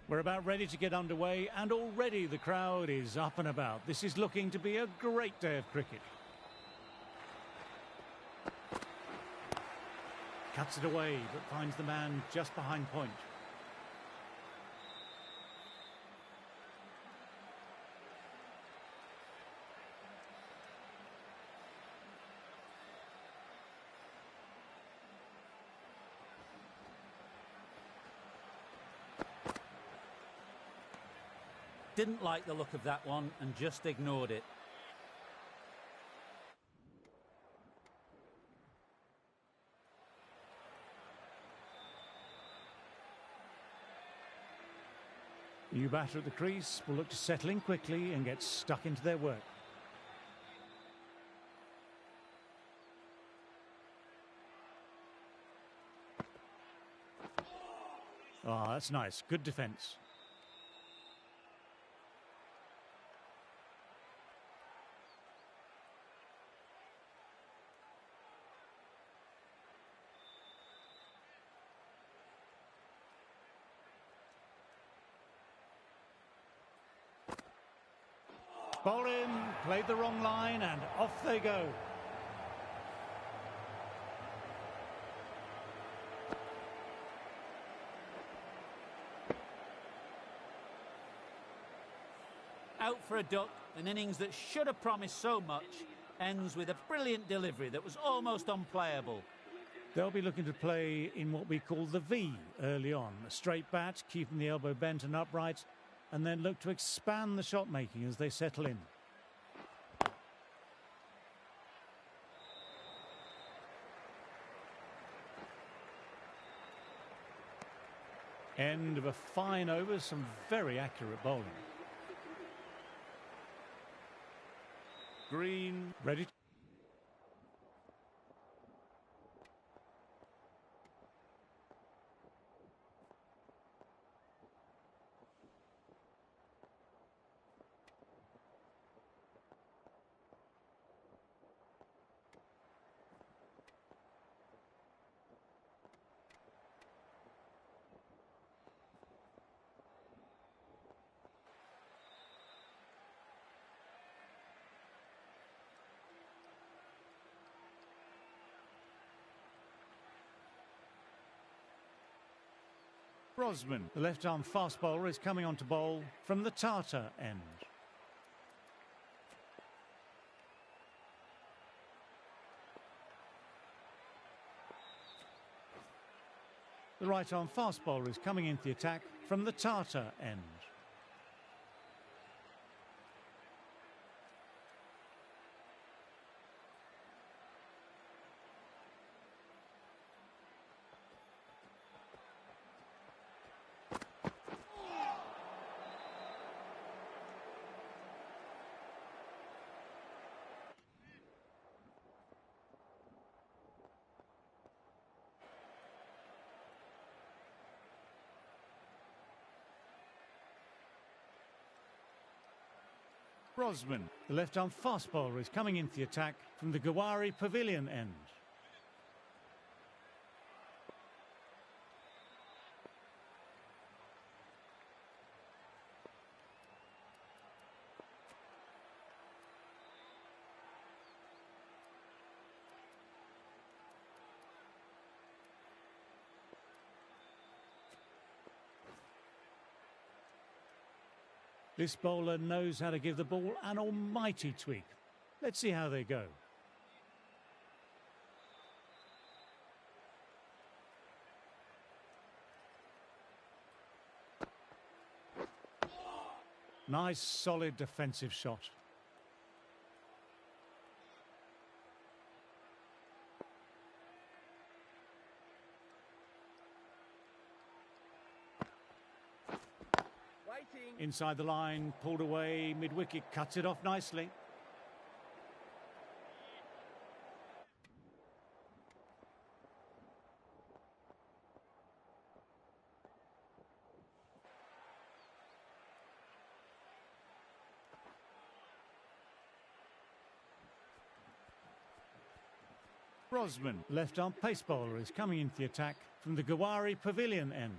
We're about ready to get underway, and already the crowd is up and about. This is looking to be a great day of cricket. Cuts it away, but finds the man just behind point. Didn't like the look of that one and just ignored it. The new batter at the crease will look to settle in quickly and get stuck into their work. Ah, that's nice. Good defence. Ball in, played the wrong line, and off they go. Out for a duck, an innings that should have promised so much, ends with a brilliant delivery that was almost unplayable. They'll be looking to play in what we call the V early on. A straight bat, keeping the elbow bent and upright, and then look to expand the shot making as they settle in. End of a fine over, some very accurate bowling. Green, ready. Brosman, the left-arm fast bowler, is coming on to bowl from the Tartar end. The right-arm fast bowler is coming into the attack from the Tartar end. Brosman, the left-arm fast bowler, is coming into the attack from the Gowari Pavilion end. This bowler knows how to give the ball an almighty tweak. Let's see how they go. Nice, solid defensive shot. Inside the line, pulled away, mid-wicket, cuts it off nicely. Brosman, left-arm pace bowler, is coming into the attack from the Gowari Pavilion end.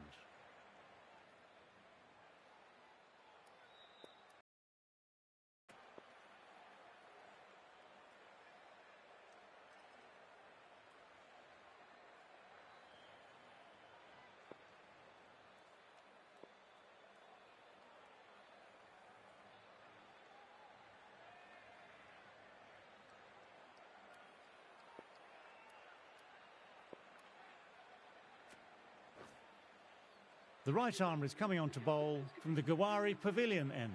The right arm is coming on to bowl from the Gawari Pavilion end.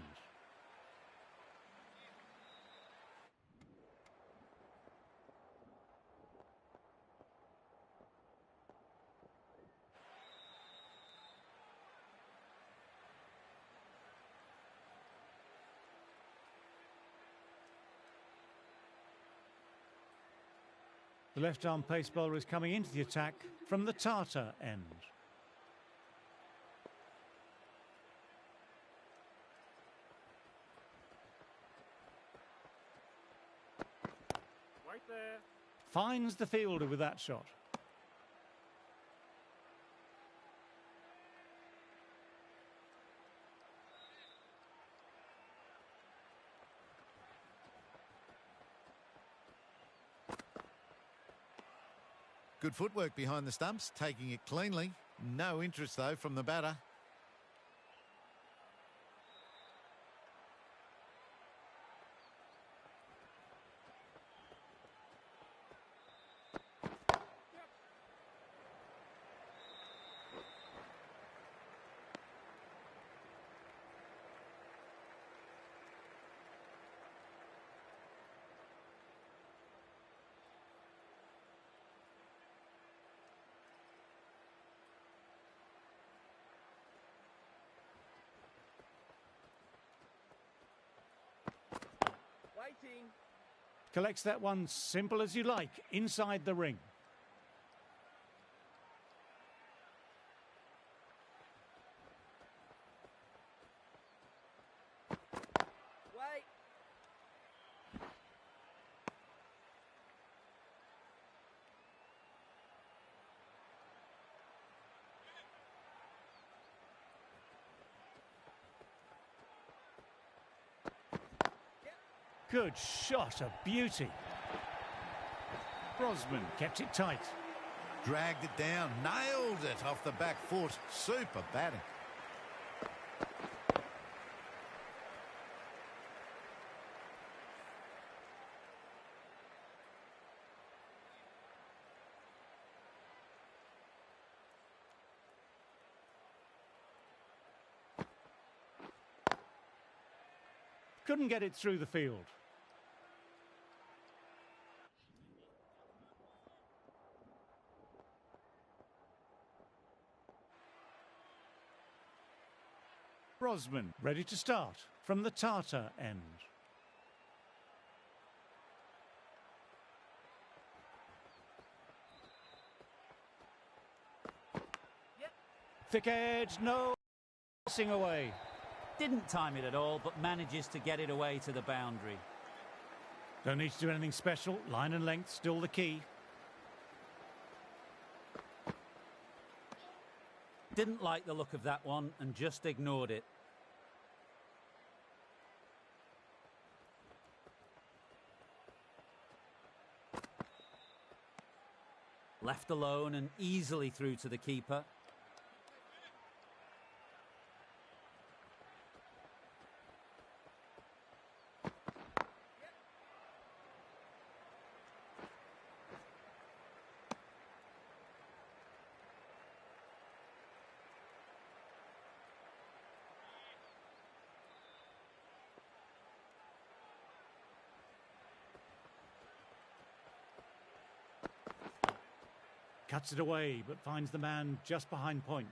The left-arm pace bowler is coming into the attack from the Tata end. Right there. Finds the fielder with that shot. Good footwork behind the stumps, taking it cleanly. No interest, though, from the batter. Waiting. Collects that one simple as you like, inside the ring. Wait. Good shot, a beauty. Brosman kept it tight. Dragged it down, nailed it off the back foot. Super batting. Couldn't get it through the field. Brosman ready to start from the Tata end. Yep. Thick edge, no, passing away. Didn't time it at all, but manages to get it away to the boundary. Don't need to do anything special. Line and length still the key. Didn't like the look of that one and just ignored it. Left alone and easily through to the keeper. Cuts it away, but finds the man just behind point.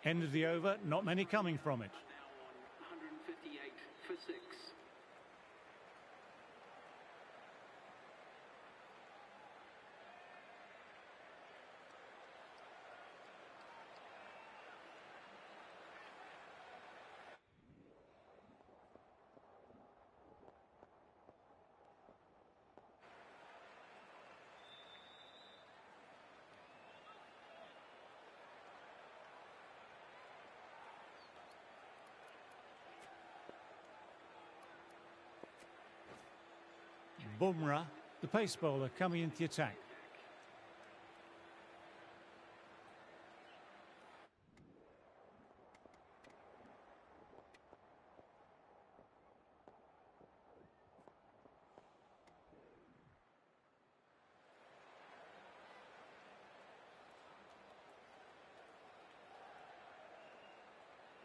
End of the over, not many coming from it. Now on 158 for 6. Bumrah, the pace bowler, coming into the attack.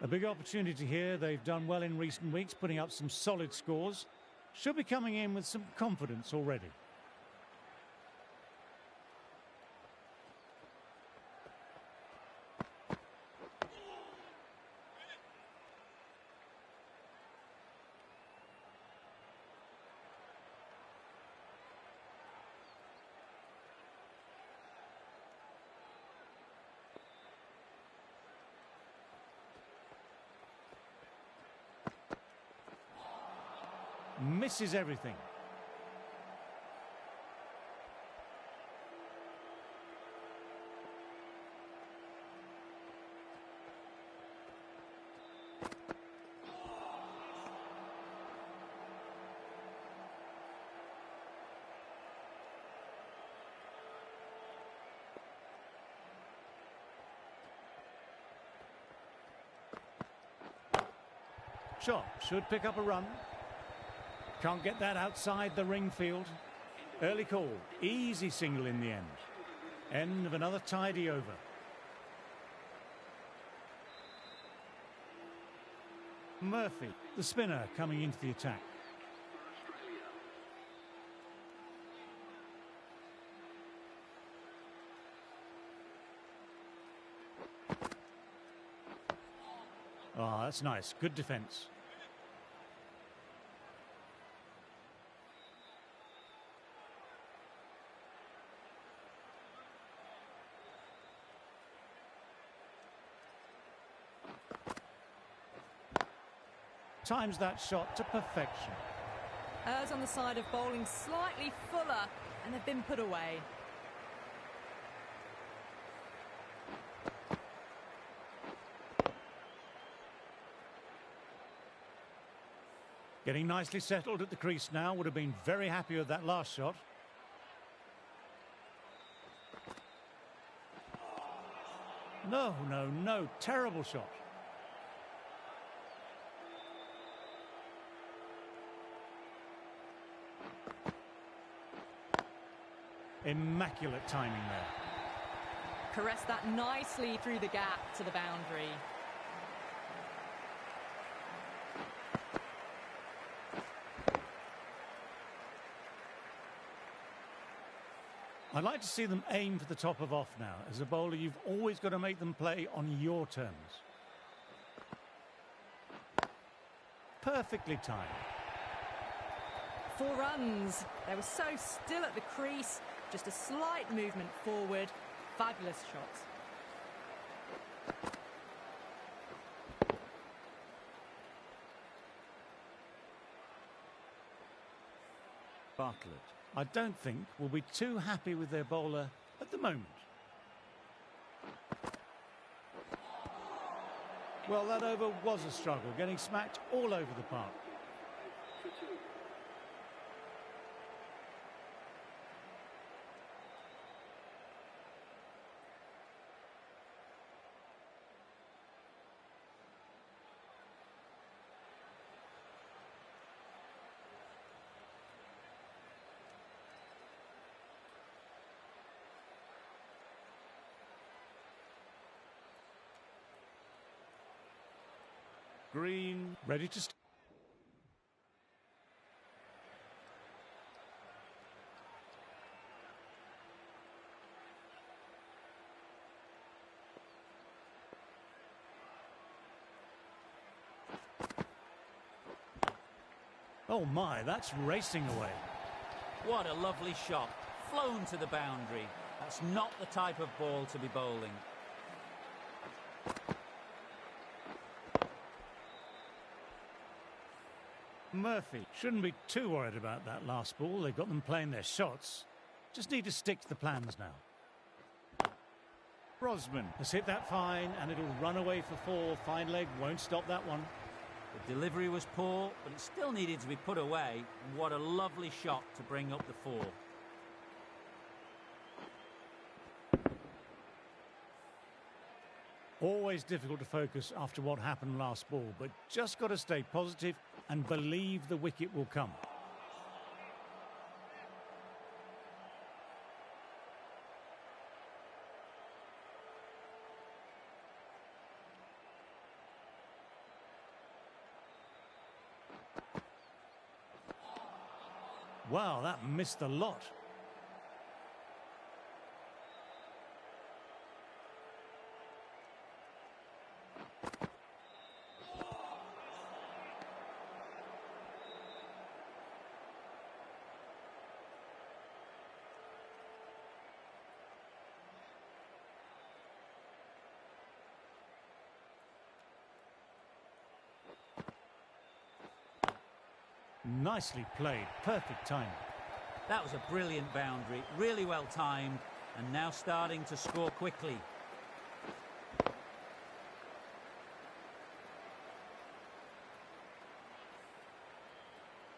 A big opportunity here. They've done well in recent weeks, putting up some solid scores. Should be coming in with some confidence already. Misses everything. Shot should pick up a run. Can't get that outside the ring field. Early call. Easy single in the end. End of another tidy over. Murphy, the spinner, coming into the attack. Oh, that's nice. Good defence. Times that shot to perfection. Errs on the side of bowling slightly fuller, and they've been put away. Getting nicely settled at the crease now. Would have been very happy with that last shot. No, no, no. Terrible shot. Immaculate timing there. Caressed that nicely through the gap to the boundary. I'd like to see them aim for the top of off now. As a bowler, you've always got to make them play on your terms. Perfectly timed. 4 runs. They were so still at the crease. Just a slight movement forward. Fabulous shots. Bartlett, I don't think, will be too happy with their bowler at the moment. Well, that over was a struggle, getting smacked all over the park. Green, ready to start. Oh my, that's racing away. What a lovely shot. Flown to the boundary. That's not the type of ball to be bowling. Murphy shouldn't be too worried about that last ball. They've got them playing their shots. Just need to stick to the plans now. Brosman has hit that fine, and it'll run away for 4. Fine leg, won't stop that one. The delivery was poor, but it still needed to be put away. And what a lovely shot to bring up the 4. Always difficult to focus after what happened last ball, but just got to stay positive and believe the wicket will come. Wow, that missed a lot. Nicely played, perfect timing. That was a brilliant boundary, really well timed, and now starting to score quickly.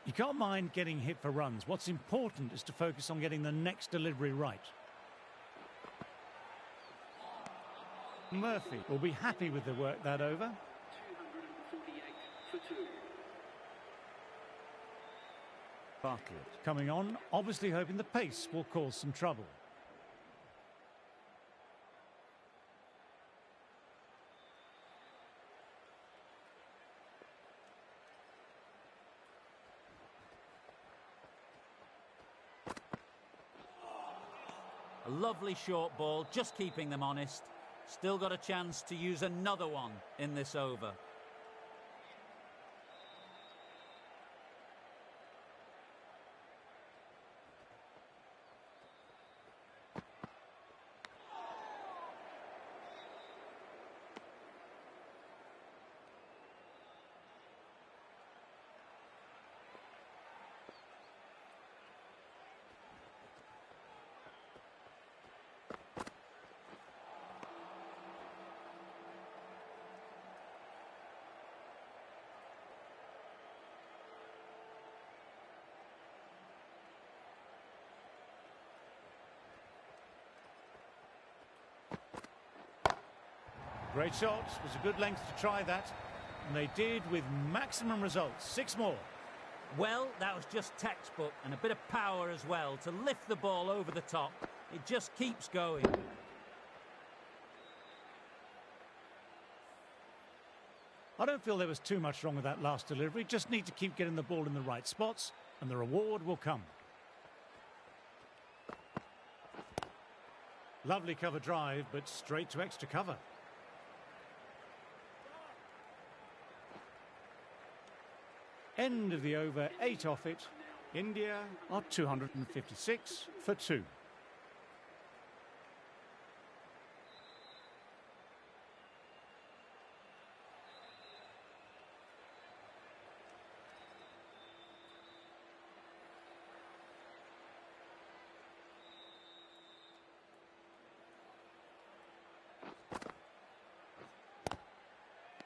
You can't mind getting hit for runs. What's important is to focus on getting the next delivery right. Murphy will be happy with the work that over. 248 for 2. Bartlett coming on, obviously hoping the pace will cause some trouble. A lovely short ball, just keeping them honest. Still got a chance to use another one in this over. Great shot. It was a good length to try that. And they did with maximum results. 6 more. Well, that was just textbook, and a bit of power as well to lift the ball over the top. It just keeps going. I don't feel there was too much wrong with that last delivery. Just need to keep getting the ball in the right spots, and the reward will come. Lovely cover drive, but straight to extra cover. End of the over, 8 off it. India are 256 for 2.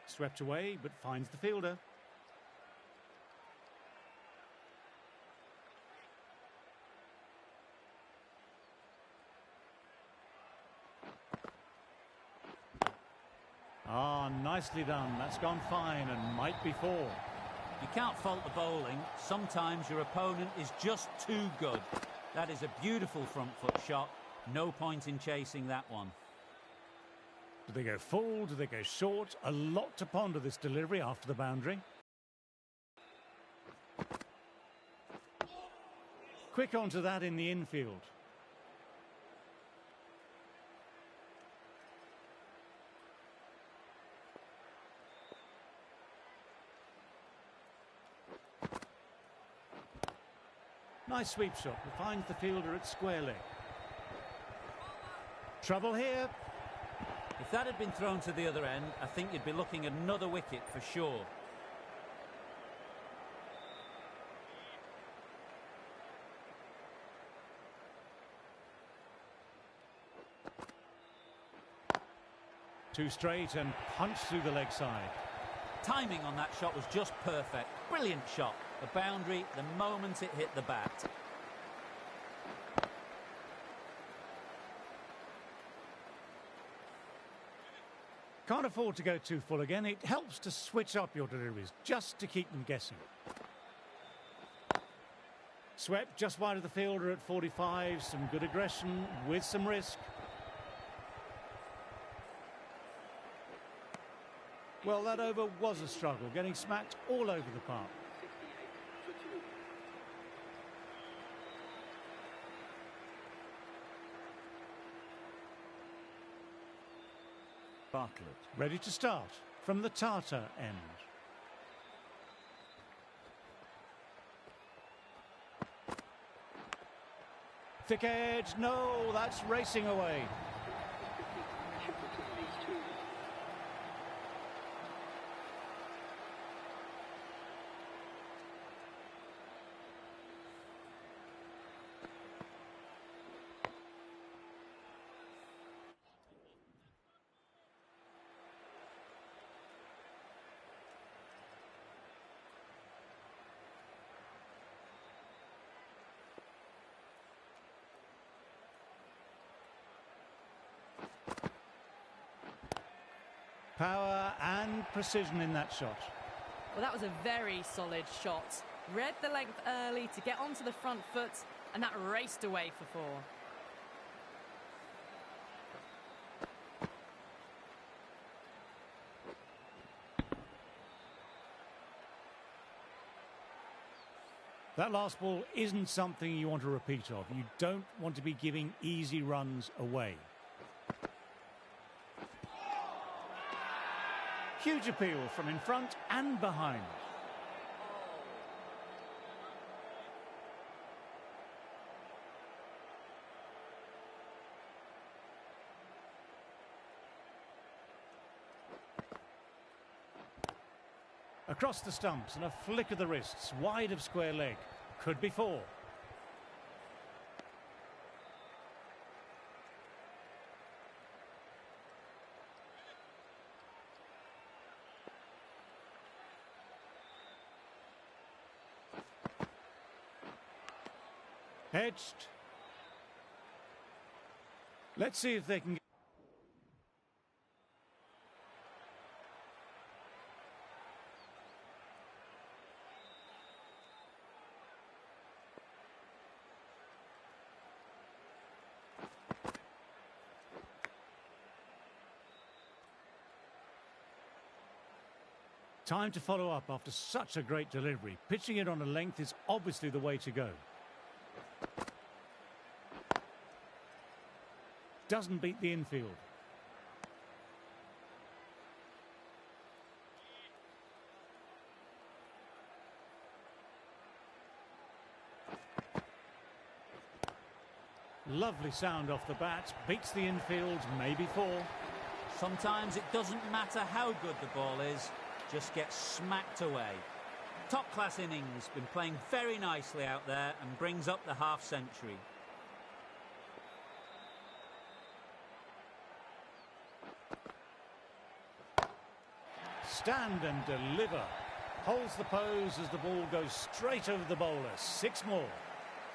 Swept away, but finds the fielder. Ah, nicely done. That's gone fine and might be 4. You can't fault the bowling. Sometimes your opponent is just too good. That is a beautiful front foot shot. No point in chasing that one. Do they go full? Do they go short? A lot to ponder this delivery after the boundary. Quick onto that in the infield. Nice sweep shot. He finds the fielder at square leg. Trouble here. If that had been thrown to the other end, I think you'd be looking at another wicket for sure. Too straight and punch through the leg side. Timing on that shot was just perfect. Brilliant shot. The boundary the moment it hit the bat. Can't afford to go too full again. It helps to switch up your deliveries, just to keep them guessing. Swept just wide of the fielder at 45. Some good aggression with some risk. Well, that over was a struggle, getting smacked all over the park. Bartlett, ready to start from the Tartar end. Thick edge, no, that's racing away. Should return these two. Power and precision in that shot. Well, that was a very solid shot. Read the length early to get onto the front foot, and that raced away for four. That last ball isn't something you want to repeat of. You don't want to be giving easy runs away. Huge appeal from in front and behind. Across the stumps and a flick of the wrists, wide of square leg. Could be four. Edged. Let's see if they can. Time to follow up after such a great delivery. Pitching it on a length is obviously the way to go. Doesn't beat the infield. Lovely sound off the bat. Beats the infield, maybe four. Sometimes it doesn't matter how good the ball is, just gets smacked away. Top-class innings, been playing very nicely out there and brings up the half-century. Stand and deliver. Holds the pose as the ball goes straight over the bowler. Six more.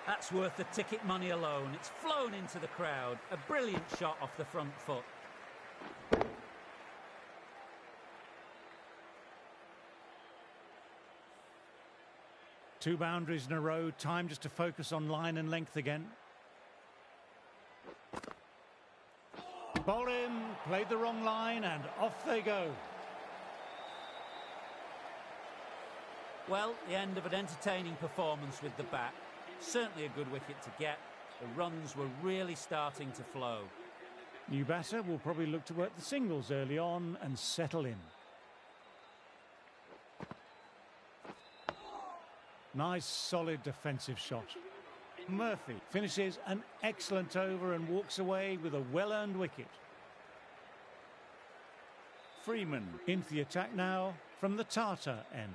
That's worth the ticket money alone. It's flown into the crowd. A brilliant shot off the front foot. Two boundaries in a row. Time just to focus on line and length again. Bowl him. Played the wrong line and off they go. Well, the end of an entertaining performance with the bat. Certainly a good wicket to get. The runs were really starting to flow. New batter will probably look to work the singles early on and settle in. Nice, solid defensive shot. Murphy finishes an excellent over and walks away with a well-earned wicket. Freeman into the attack now from the Tartar end.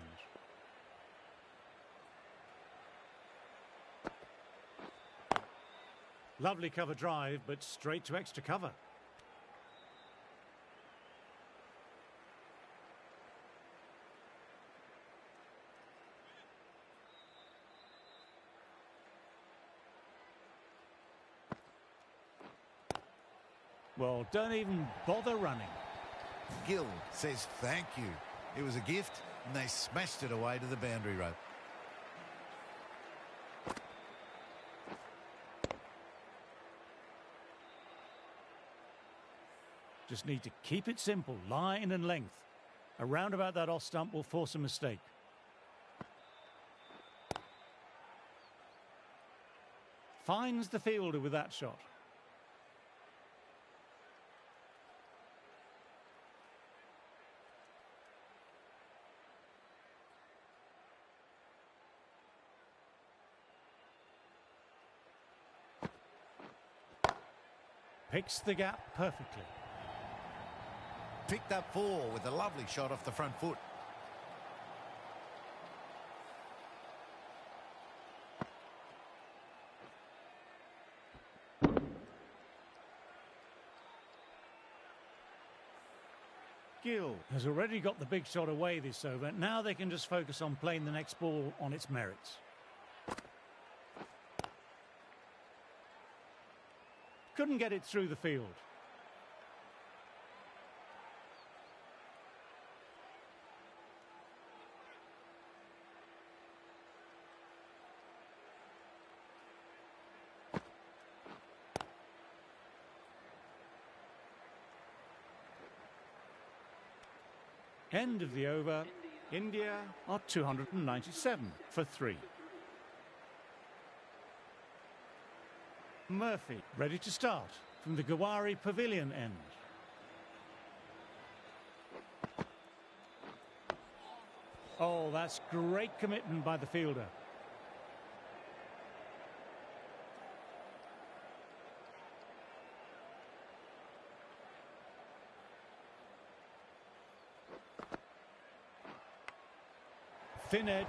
Lovely cover drive, but straight to extra cover. Well, don't even bother running. Gill says thank you. It was a gift, and they smashed it away to the boundary rope. Just need to keep it simple, line and length. Around about that off stump will force a mistake. Finds the fielder with that shot. Picks the gap perfectly. Picked up 4 with a lovely shot off the front foot. Gill has already got the big shot away this over. Now they can just focus on playing the next ball on its merits. Couldn't get it through the field. End of the over. India are 297 for 3. Murphy ready to start from the Gawari Pavilion end. Oh, that's great commitment by the fielder. Thin edge.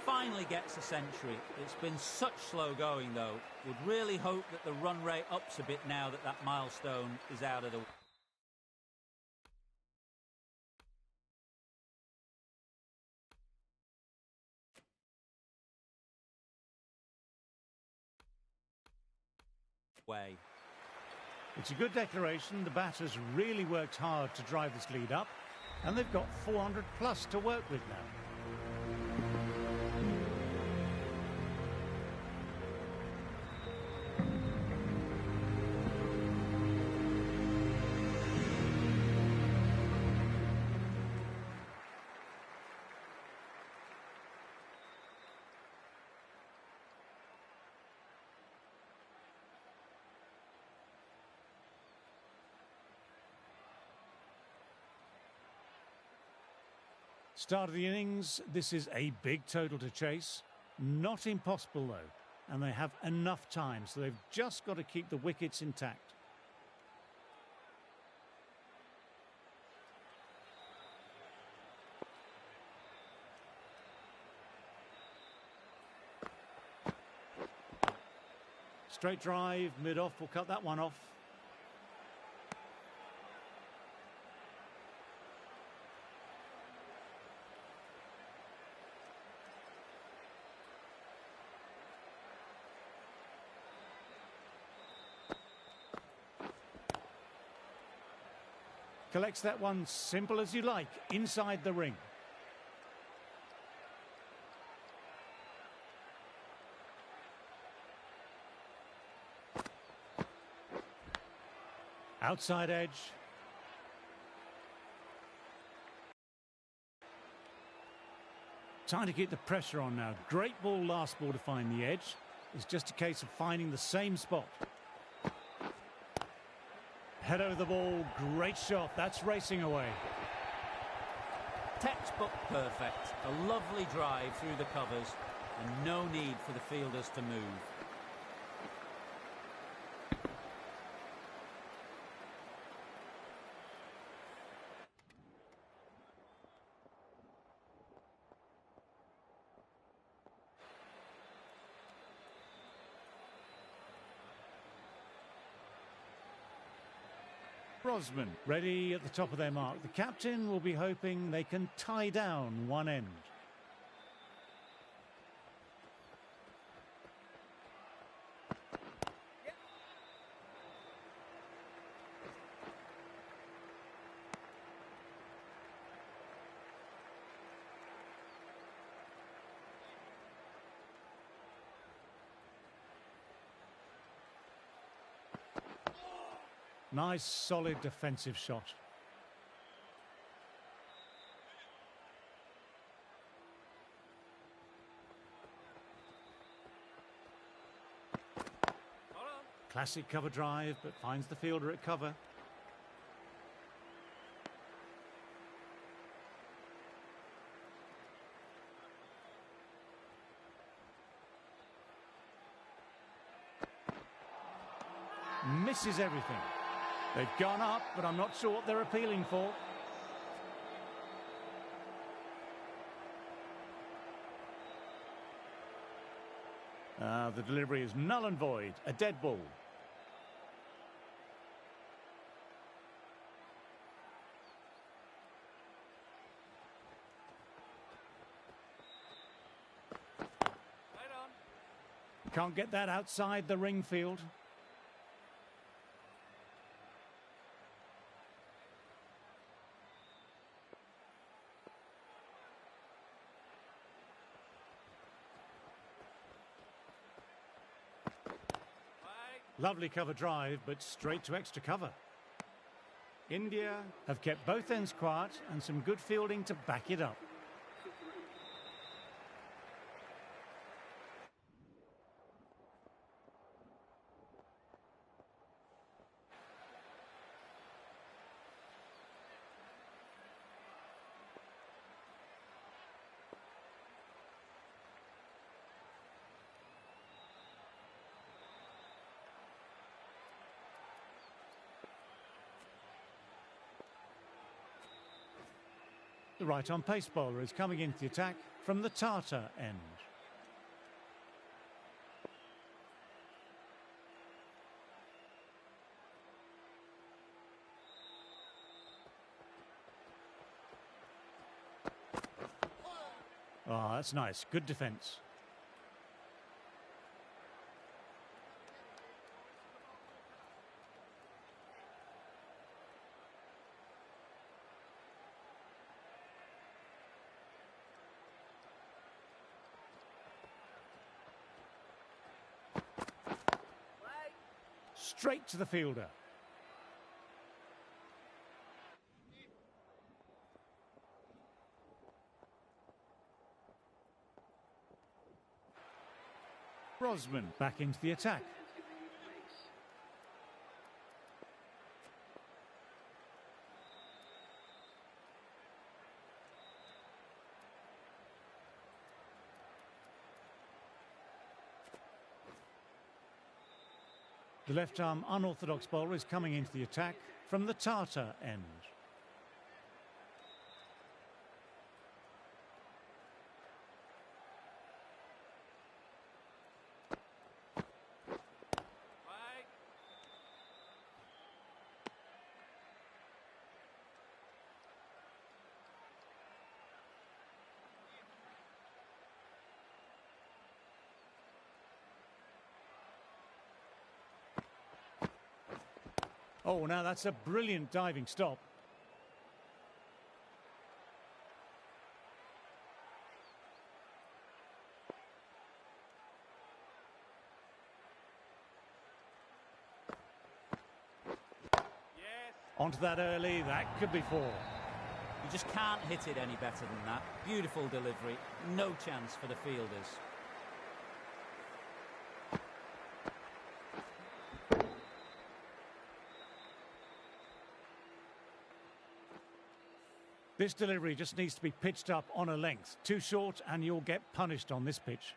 Finally gets a century. It's been such slow going, though. Would really hope that the run rate ups a bit now that that milestone is out of the way. It's a good declaration. The batters really worked hard to drive this lead up, and they've got 400 plus to work with now. Start of the innings, this is a big total to chase. Not impossible though, and they have enough time, so they've just got to keep the wickets intact. Straight drive, mid-off, will cut that one off. Collects that one simple as you like, inside the ring. Outside edge. Trying to keep the pressure on now. Great ball last ball to find the edge. It's just a case of finding the same spot. Head over the ball, great shot, that's racing away. Textbook perfect, a lovely drive through the covers and no need for the fielders to move. Rosman ready at the top of their mark. The captain will be hoping they can tie down one end. Nice, solid defensive shot. Classic cover drive, but finds the fielder at cover. misses everything. They've gone up, but I'm not sure what they're appealing for. The delivery is null and void, a dead ball. Can't get that outside the ring field. Lovely cover drive, but straight to extra cover. India have kept both ends quiet and some good fielding to back it up. The right-arm pace bowler is coming into the attack from the Tata end. Oh, that's nice. Good defence. Straight to the fielder. Rosman back into the attack. The left-arm unorthodox bowler is coming into the attack from the Tata end. Oh, now that's a brilliant diving stop. Onto that early, that could be four. You just can't hit it any better than that. Beautiful delivery, no chance for the fielders. This delivery just needs to be pitched up on a length. Too short and you'll get punished on this pitch.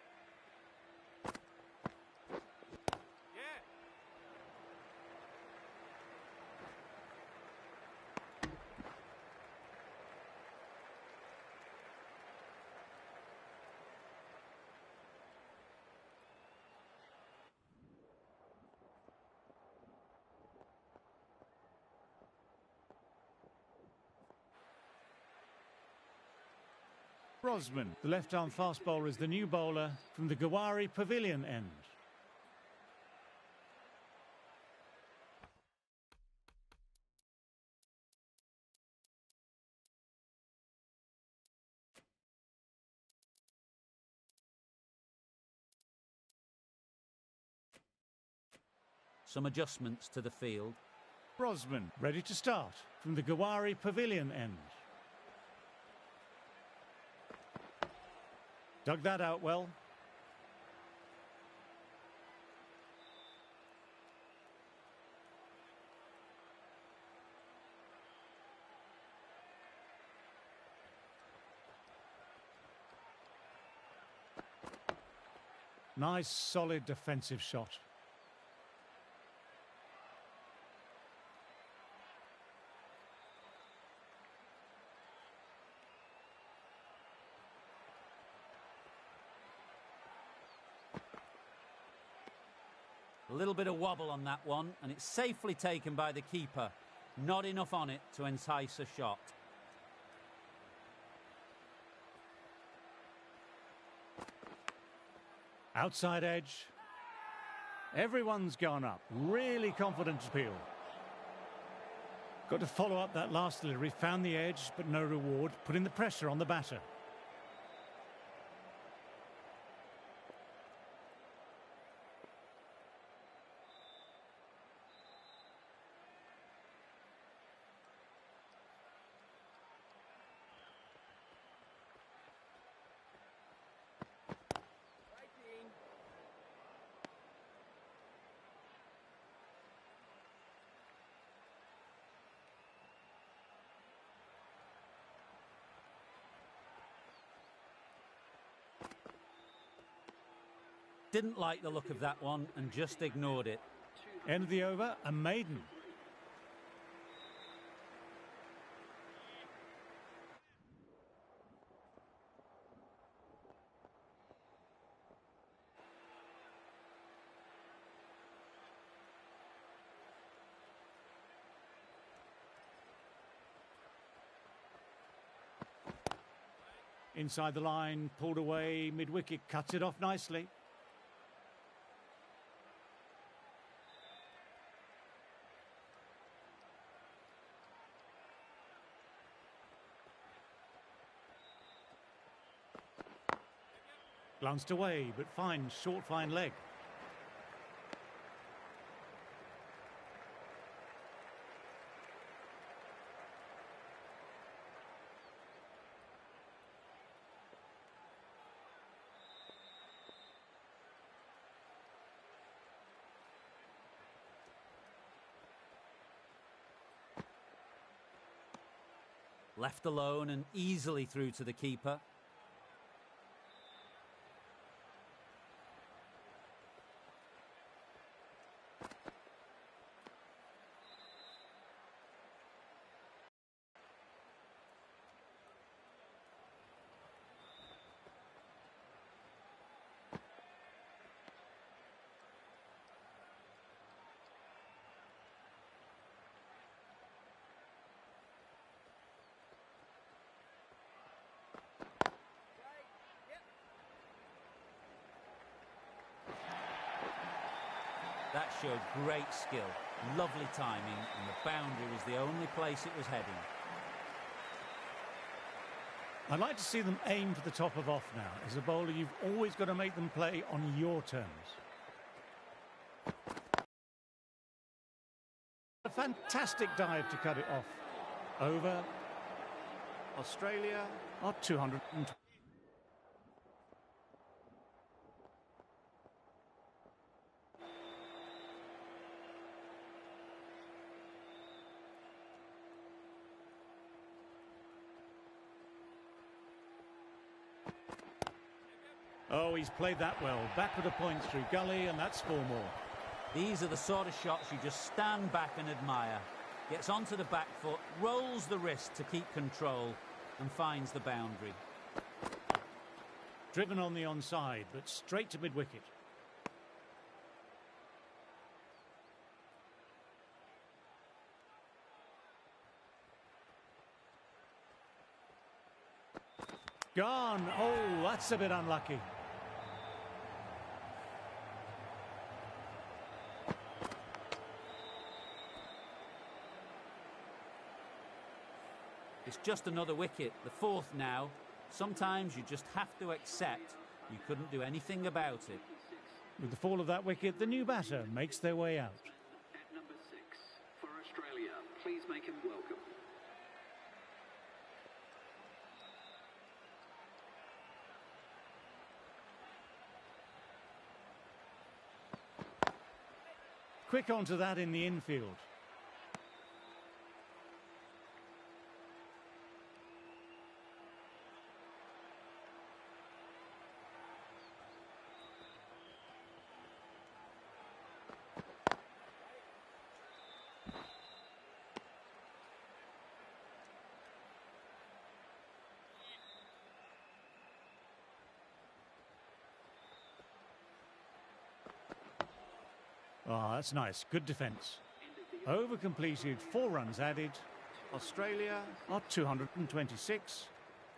Rosman, the left-arm fast bowler, is the new bowler from the Gowari Pavilion end. Some adjustments to the field. Rosman, ready to start from the Gowari Pavilion end. Dug that out well. Nice, solid defensive shot. A little bit of wobble on that one, and it's safely taken by the keeper. Not enough on it to entice a shot. Outside edge. Everyone's gone up. Really confident appeal. Got to follow up that last delivery. Found the edge, but no reward. Putting the pressure on the batter. Waiting. Didn't like the look of that one and just ignored it. End of the over, a maiden. Inside the line, pulled away, mid-wicket, cuts it off nicely. Glanced away, but fine, short, fine leg. Left alone and easily through to the keeper. That showed great skill, lovely timing, and the boundary was the only place it was heading. I'd like to see them aim for the top of off now. As a bowler, you've always got to make them play on your terms. A fantastic dive to cut it off. Over. Australia are 220. Oh, he's played that well. Backward a point through gully, and that's 4 more. These are the sort of shots you just stand back and admire. Gets onto the back foot, rolls the wrist to keep control, and finds the boundary. Driven on the onside, but straight to mid-wicket. Gone. Oh, that's a bit unlucky. It's just another wicket, the 4th now. Sometimes you just have to accept you couldn't do anything about it. With the fall of that wicket, the new batter makes their way out. At number 6 for Australia, please make him welcome. Quick onto that in the infield. Oh, that's nice. Good defence. Over completed, 4 runs added. Australia are 226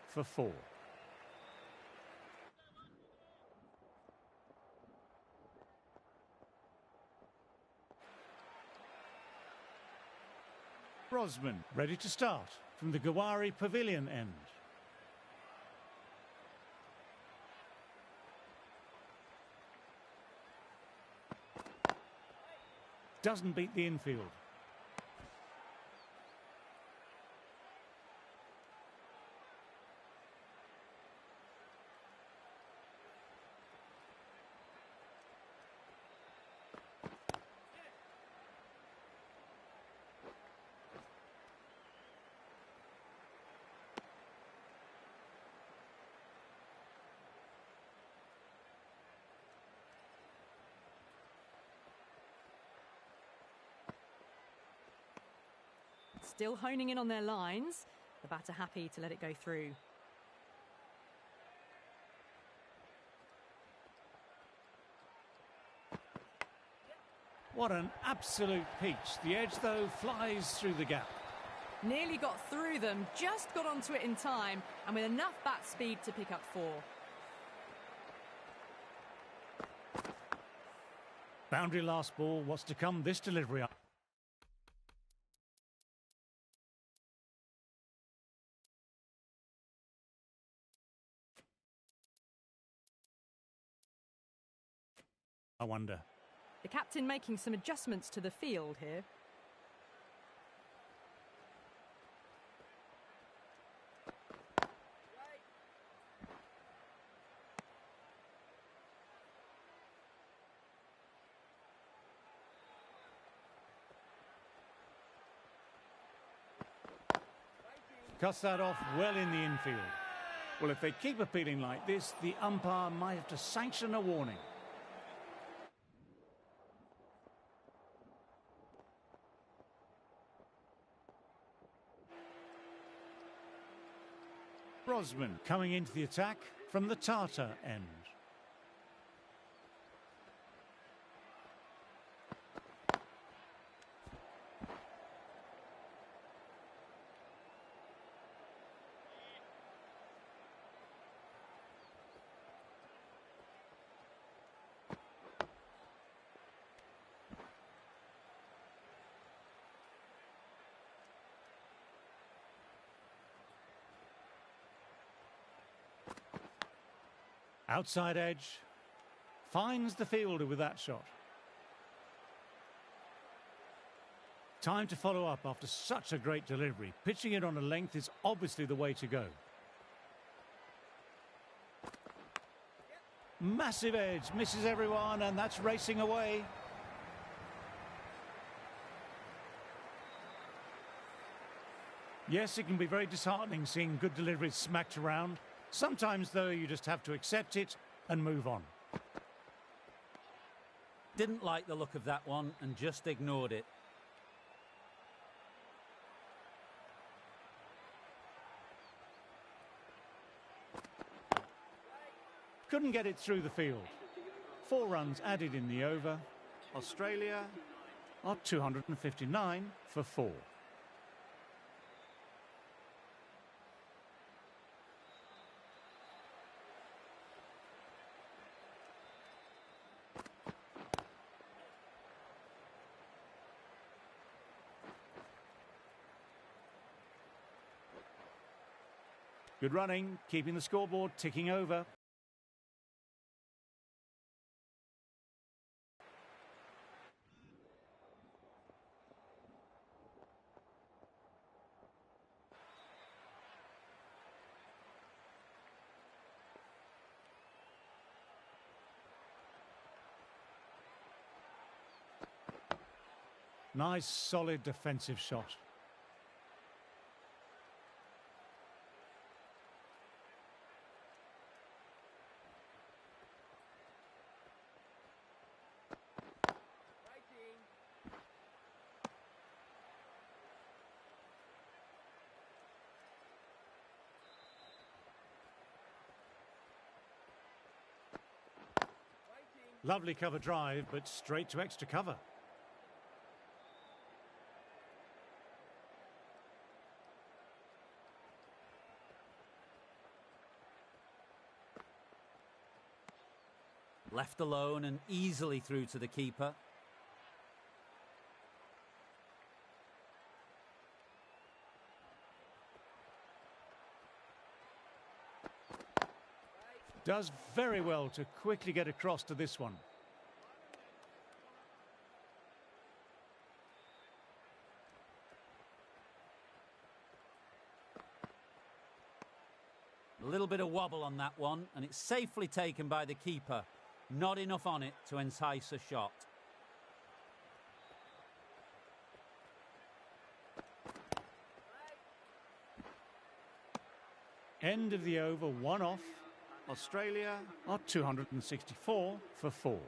for 4. Rosman ready to start from the Gawari Pavilion end. Doesn't beat the infield. Still honing in on their lines. The batter happy to let it go through. What an absolute peach. The edge, though, flies through the gap. Nearly got through them, just got onto it in time, and with enough bat speed to pick up 4. Boundary last ball. What's to come this delivery? I wonder. The captain making some adjustments to the field here. Cuts that off well in the infield. Well, if they keep appealing like this, the umpire might have to sanction a warning. Rosman coming into the attack from the Tartar end. Outside edge, finds the fielder with that shot. Time to follow up after such a great delivery. Pitching it on a length is obviously the way to go. Massive edge, misses everyone, and that's racing away. Yes, it can be very disheartening seeing good deliveries smacked around. Sometimes, though, you just have to accept it and move on. Didn't like the look of that one and just ignored it. Couldn't get it through the field. 4 runs added in the over. Australia are 259 for 4. Good running, keeping the scoreboard ticking over. Nice, solid defensive shot. Lovely cover drive, but straight to extra cover. Left alone and easily through to the keeper. Does very well to quickly get across to this one. A little bit of wobble on that one, and it's safely taken by the keeper. Not enough on it to entice a shot. End of the over, one off. Australia are 264 for 4.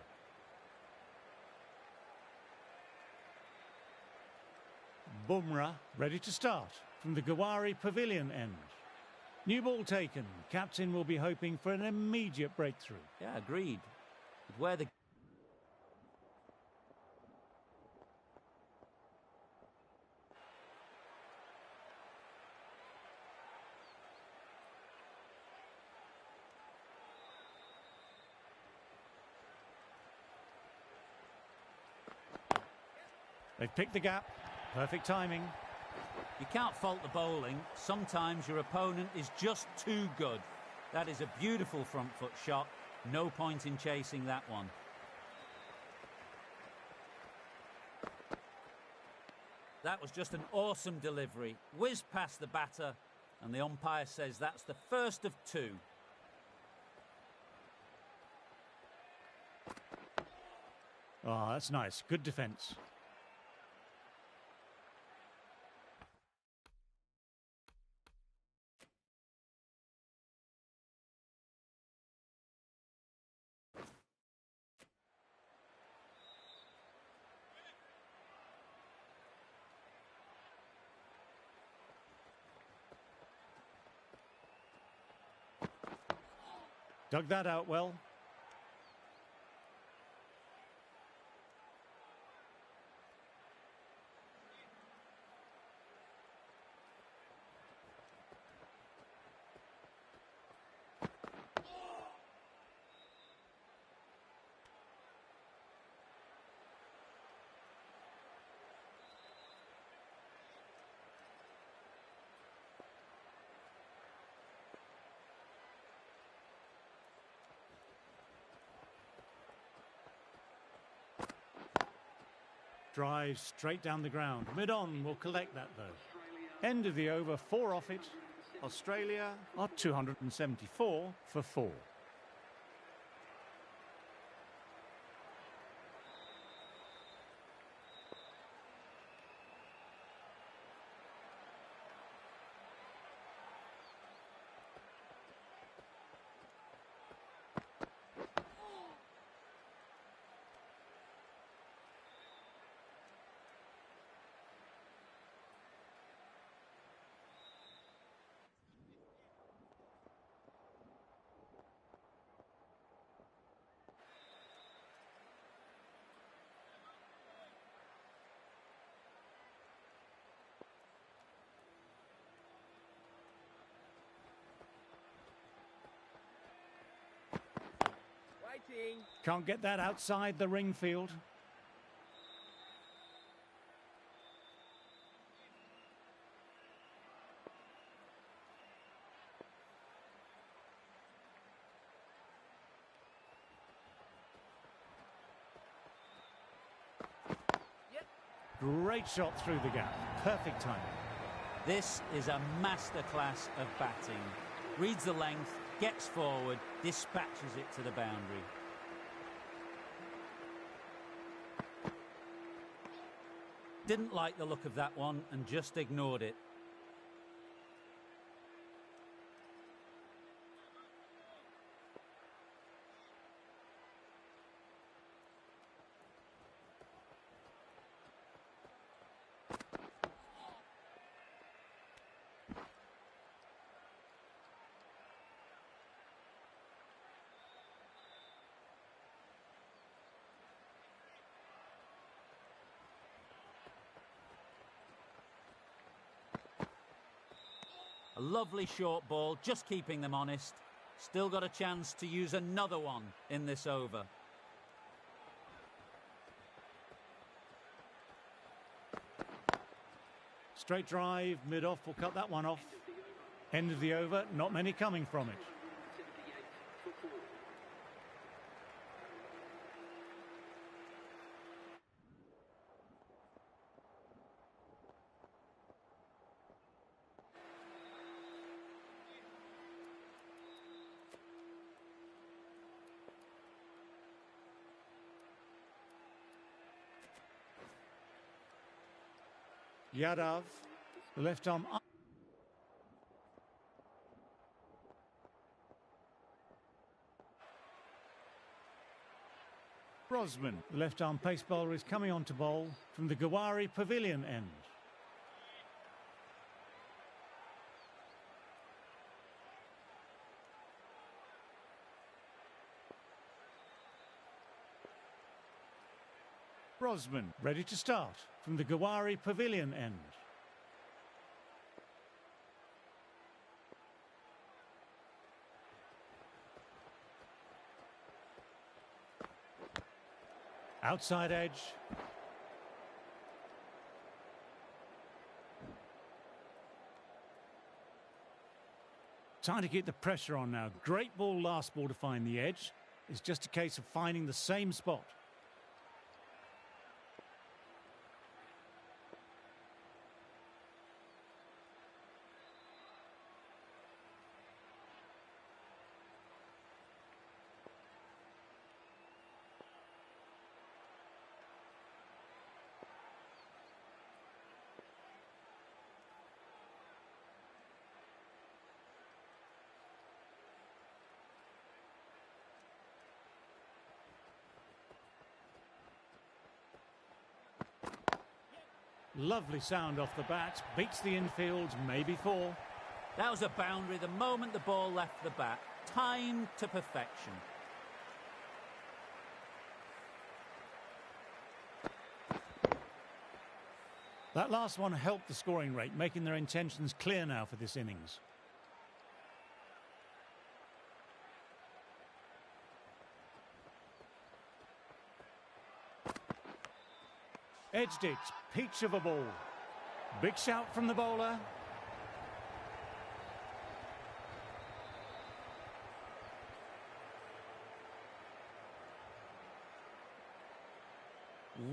Bumrah ready to start from the Gawari Pavilion end. New ball taken. Captain will be hoping for an immediate breakthrough. Yeah, agreed. But where the... They've picked the gap. Perfect timing. You can't fault the bowling. Sometimes your opponent is just too good. That is a beautiful front foot shot. No point in chasing that one. That was just an awesome delivery. Whizzed past the batter, and the umpire says that's the first of 2. Oh, that's nice. Good defence. Dug that out well. Drive straight down the ground. Mid-on will collect that, though. End of the over, 4 off it. Australia are 274 for 4. Waiting. Can't get that outside the ring field. Yep. Great shot through the gap. Perfect timing. This is a masterclass of batting. Reads the length, gets forward, dispatches it to the boundary. Didn't like the look of that one and just ignored it. A lovely short ball, just keeping them honest. Still got a chance to use another one in this over. Straight drive, mid-off will cut that one off. End of the over, not many coming from it. 78 for 4. Yadav, the left arm. Brosman, the left arm pace bowler, is coming on to bowl from the Gawari Pavilion end. Brosman, ready to start from the Gawari Pavilion end. Outside edge. Trying to get the pressure on now. Great ball last ball to find the edge. It's just a case of finding the same spot. Lovely sound off the bat, beats the infield, maybe 4. That was a boundary the moment the ball left the bat. Timed to perfection. That last one helped the scoring rate, making their intentions clear now for this innings. Edged it, peach of a ball. Big shout from the bowler.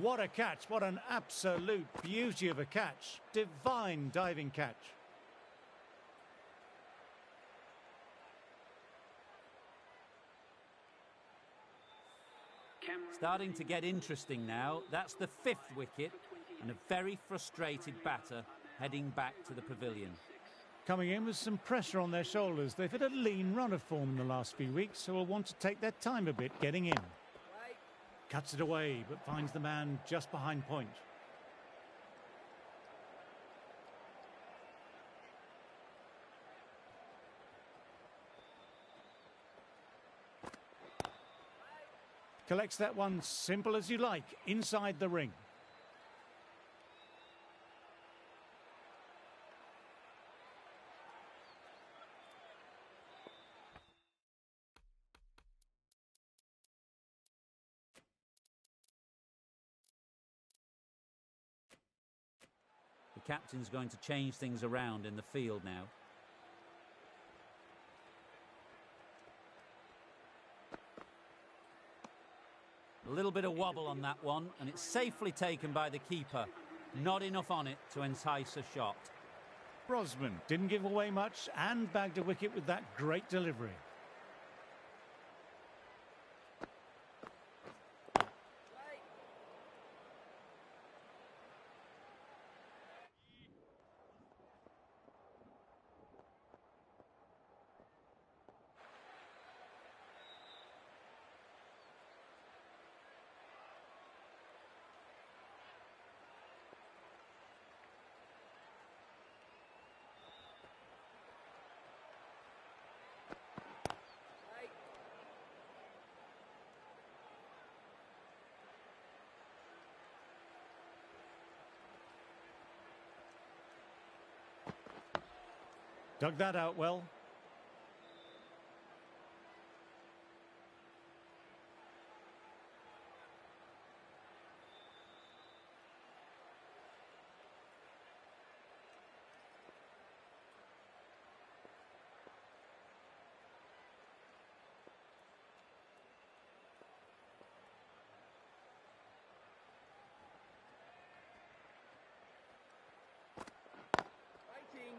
What a catch, what an absolute beauty of a catch. Divine diving catch. Starting to get interesting now. That's the 5th wicket and a very frustrated batter heading back to the pavilion. Coming in with some pressure on their shoulders. They've had a lean run of form in the last few weeks, so will want to take their time a bit getting in. Cuts it away, but finds the man just behind point. Collects that one, simple as you like, inside the ring. The captain's going to change things around in the field now. A little bit of wobble on that one, and it's safely taken by the keeper. Not enough on it to entice a shot. Brosman didn't give away much and bagged a wicket with that great delivery. Dug that out well. Waiting.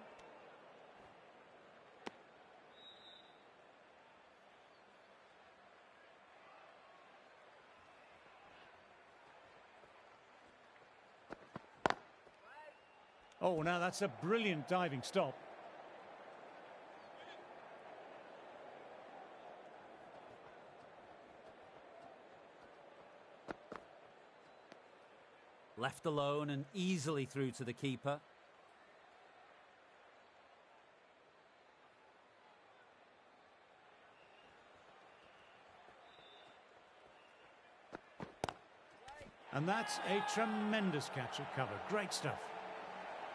Oh, now that's a brilliant diving stop. Left alone and easily through to the keeper. And that's a tremendous catch at cover. Great stuff.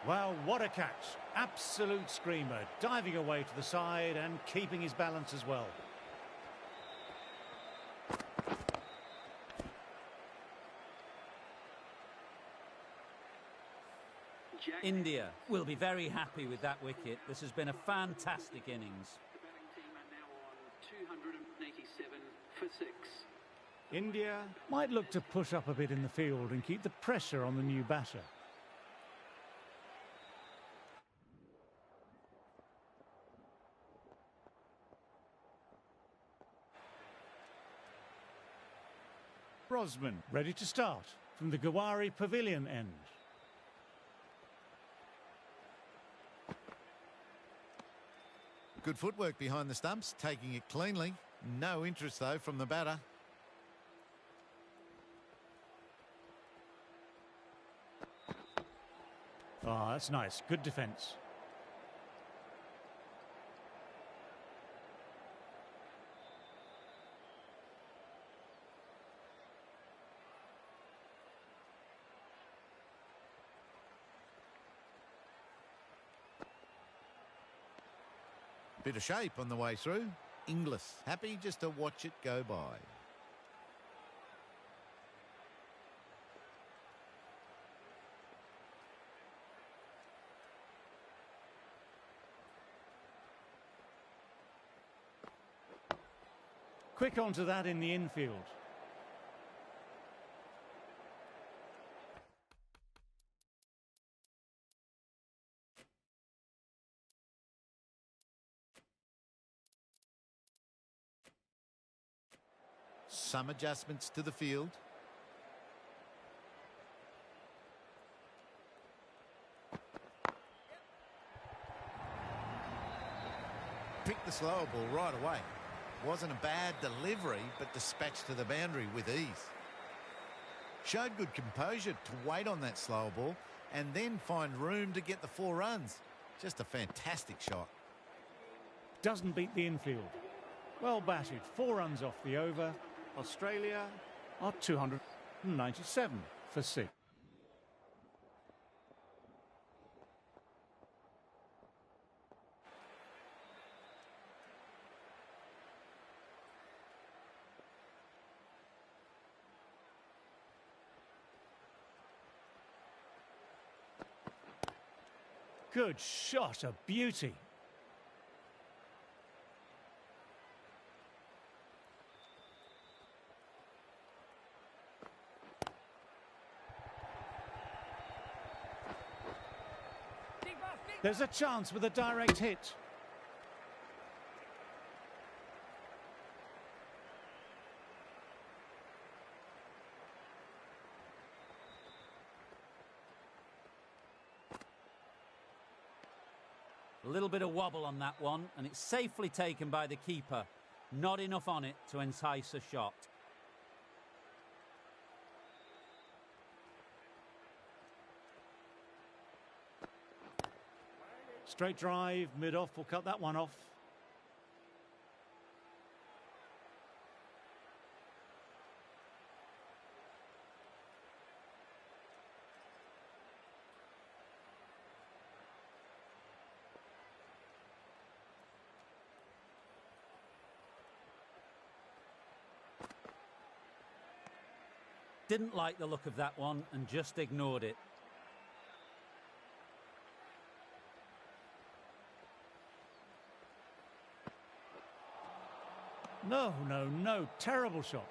Wow, what a catch. Absolute screamer. Diving away to the side and keeping his balance as well. India will be very happy with that wicket. This has been a fantastic innings. The batting team are now on 287 for 6. India might look to push up a bit in the field and keep the pressure on the new batter. Brosman ready to start from the Gowari Pavilion end. Good footwork behind the stumps, taking it cleanly. No interest, though, from the batter. Oh, that's nice. Good defence. Bit of shape on the way through. Inglis happy just to watch it go by. Quick onto that in the infield. Some adjustments to the field. Picked the slower ball right away. Wasn't a bad delivery, but dispatched to the boundary with ease. Showed good composure to wait on that slower ball and then find room to get the 4 runs. Just a fantastic shot. Doesn't beat the infield. Well batted. 4 runs off the over. Australia are 297 for 6. Good shot, a beauty. There's a chance with a direct hit. A little bit of wobble on that one, and it's safely taken by the keeper. Not enough on it to entice a shot. Straight drive, mid-off, will cut that one off. Didn't like the look of that one and just ignored it. No, no, no. Terrible shot.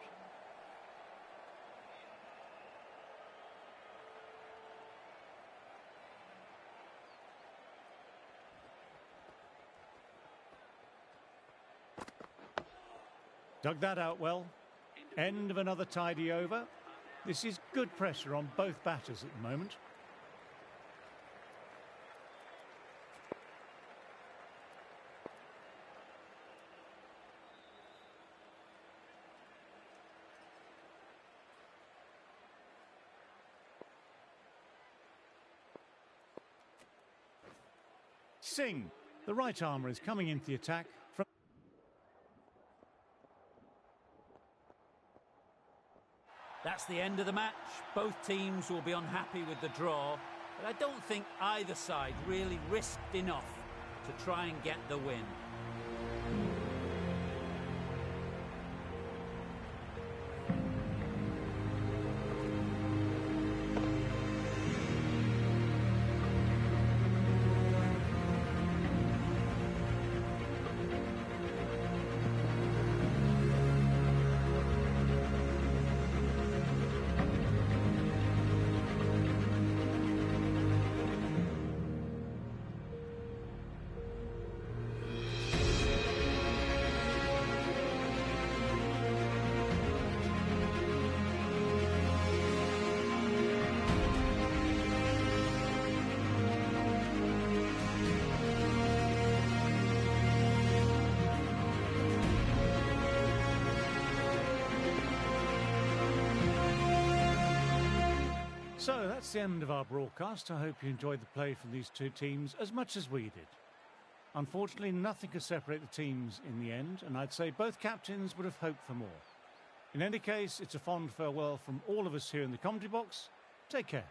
Dug that out well. End of another tidy over. This is good pressure on both batters at the moment. Singh, the right armour, is coming into the attack from... That's the end of the match. Both teams will be unhappy with the draw, but I don't think either side really risked enough to try and get the win. So that's the end of our broadcast. I hope you enjoyed the play from these two teams as much as we did. Unfortunately, nothing could separate the teams in the end, and I'd say both captains would have hoped for more. In any case, it's a fond farewell from all of us here in the commentary box. Take care.